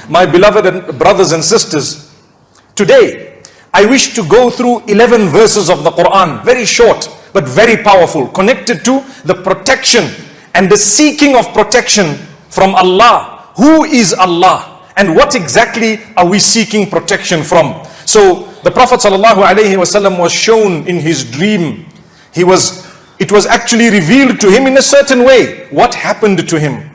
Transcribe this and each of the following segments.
My beloved brothers and sisters, today I wish to go through 11 verses of the Quran, very short but very powerful, connected to the protection and the seeking of protection from Allah. Who is Allah and what exactly are we seeking protection from? So the Prophet ﷺ was shown in his dream. It was actually revealed to him in a certain way what happened to him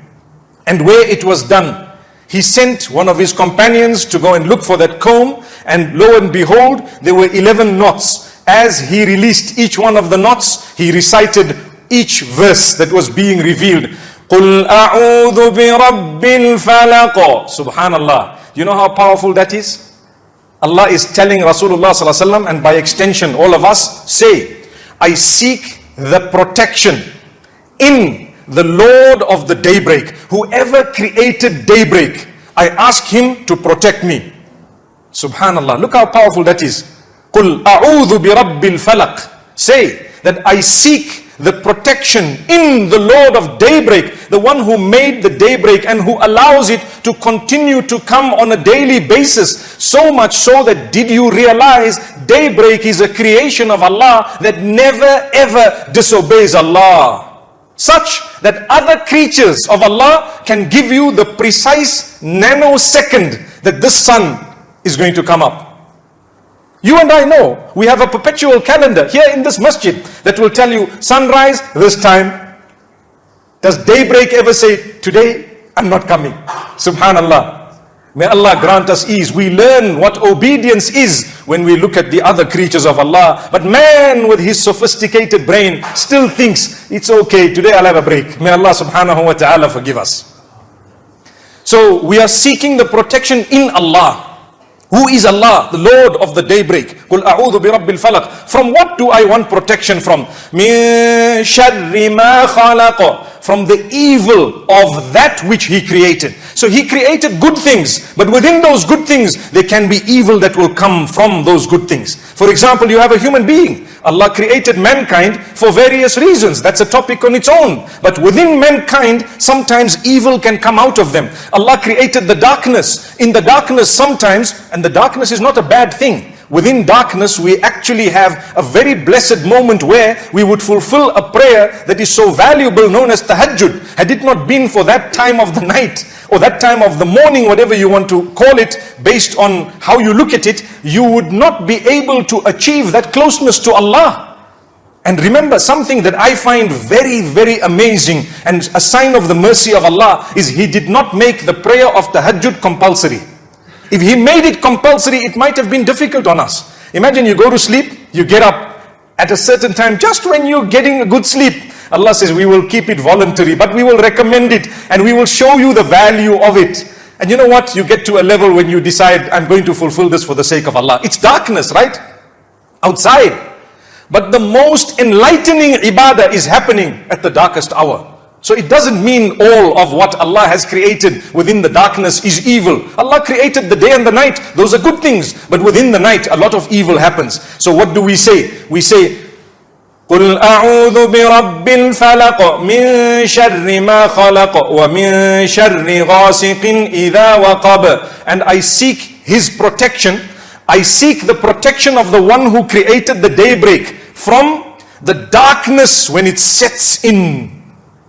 and where it was done. He sent one of his companions to go and look for that comb, and lo and behold, there were 11 knots. As he released each one of the knots, he recited each verse that was being revealed. قُلْ أَعُوذُ بِرَبِّ الْفَلَقِ. Subhanallah. You know how powerful that is? Allah is telling Rasulullah ﷺ, and by extension all of us, say, I seek the protection in the Lord of the daybreak. Whoever created daybreak, I ask him to protect me. Subhanallah. Look how powerful that is. قُلْ أَعُوذُ بِرَبِّ الْفَلَقِ. Say that I seek the protection in the Lord of daybreak, the one who made the daybreak and who allows it to continue to come on a daily basis. So much so that, did you realize daybreak is a creation of Allah that never ever disobeys Allah? Such that other creatures of Allah can give you the precise nanosecond that this sun is going to come up. You and I know, we have a perpetual calendar here in this masjid that will tell you sunrise this time. Does daybreak ever say, today I'm not coming? Subhanallah. May Allah grant us ease. We learn what obedience is when we look at the other creatures of Allah. But man with his sophisticated brain still thinks, it's okay, today I'll have a break. May Allah subhanahu wa ta'ala forgive us. So we are seeking the protection in Allah. Who is Allah? The Lord of the daybreak. قُلْ أَعُوذُ بِرَبِّ الْفَلَقِ. From what do I want protection from? مِنْ شَرِّ مَا خَلَقَ. From the evil of that which He created. So He created good things, but within those good things, there can be evil that will come from those good things. For example, you have a human being. Allah created mankind for various reasons. That's a topic on its own. But within mankind, sometimes evil can come out of them. Allah created the darkness. In the darkness sometimes, and the darkness is not a bad thing. Within darkness, we actually have a very blessed moment where we would fulfill a prayer that is so valuable, known as tahajjud. Had it not been for that time of the night, or that time of the morning, whatever you want to call it, based on how you look at it, you would not be able to achieve that closeness to Allah. And remember, something that I find very, very amazing and a sign of the mercy of Allah is He did not make the prayer of tahajjud compulsory. If He made it compulsory, it might have been difficult on us. Imagine you go to sleep, you get up at a certain time, just when you're getting a good sleep. Allah says, we will keep it voluntary, but we will recommend it and we will show you the value of it. And you know what? You get to a level when you decide, I'm going to fulfill this for the sake of Allah. It's darkness, right? Outside. But the most enlightening ibadah is happening at the darkest hour. So it doesn't mean all of what Allah has created within the darkness is evil. Allah created the day and the night. Those are good things. But within the night, a lot of evil happens. So what do we say? We say, قُلْ أَعُوذُ بِرَبِّ الْفَلَقِ مِنْ شَرِّ مَا خَلَقَ وَمِنْ شَرِّ غَاسِقٍ إِذَا وَقَبَ. And I seek His protection. I seek the protection of the one who created the daybreak from the darkness when it sets in.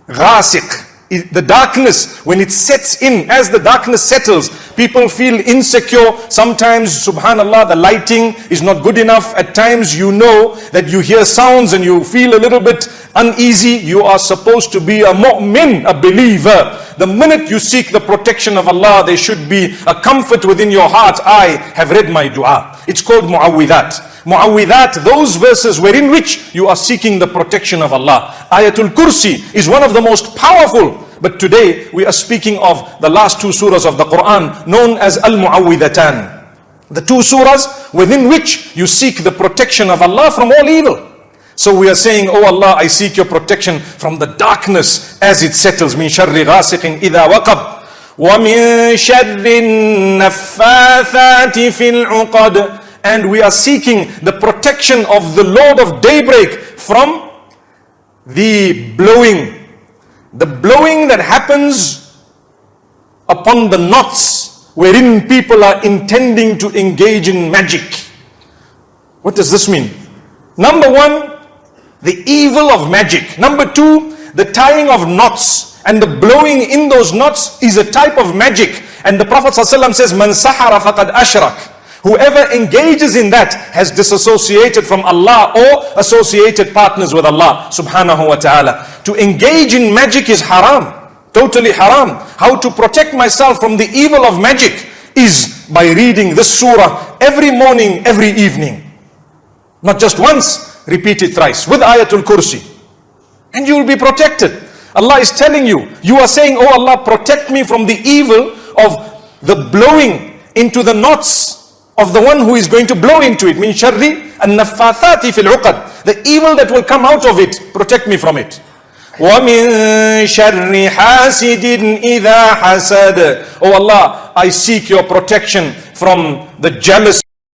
Ghasiq, the darkness when it sets in. As the darkness settles, people feel insecure. Sometimes, subhanallah, the lighting is not good enough. At times you know that you hear sounds and you feel a little bit uneasy. You are supposed to be a mu'min, a believer. The minute you seek the protection of Allah, there should be a comfort within your heart. I have read my dua. It's called mu'awwidat. Mu'awwidat, those verses wherein which you are seeking the protection of Allah. Ayatul Kursi is one of the most powerful. But today we are speaking of the last two surahs of the Quran, known as Al-Mu'awwidatan. The two surahs within which you seek the protection of Allah from all evil. So we are saying, oh Allah, I seek your protection from the darkness as it settles. Min sharri ghasiqin idha waqab. Wa min sharri naffathati fil uqad. And we are seeking the protection of the Lord of daybreak from the blowing that happens upon the knots wherein people are intending to engage in magic. What does this mean? Number one, the evil of magic. Number two, the tying of knots and the blowing in those knots is a type of magic. And the Prophet ﷺ says, Man sahara faqad ashrak. Whoever engages in that has disassociated from Allah or associated partners with Allah subhanahu wa ta'ala. To engage in magic is haram, totally haram. How to protect myself from the evil of magic is by reading this surah every morning, every evening. Not just once, repeat it thrice with Ayatul Kursi. And you will be protected. Allah is telling you, you are saying, oh Allah, protect me from the evil of the blowing into the knots of the one who is going to blow into it. Min sharri an-naffathati fil uqad. The evil that will come out of it, protect me from it. Wa min sharri hasidin idha hasad. Oh Allah, I seek your protection from the jealous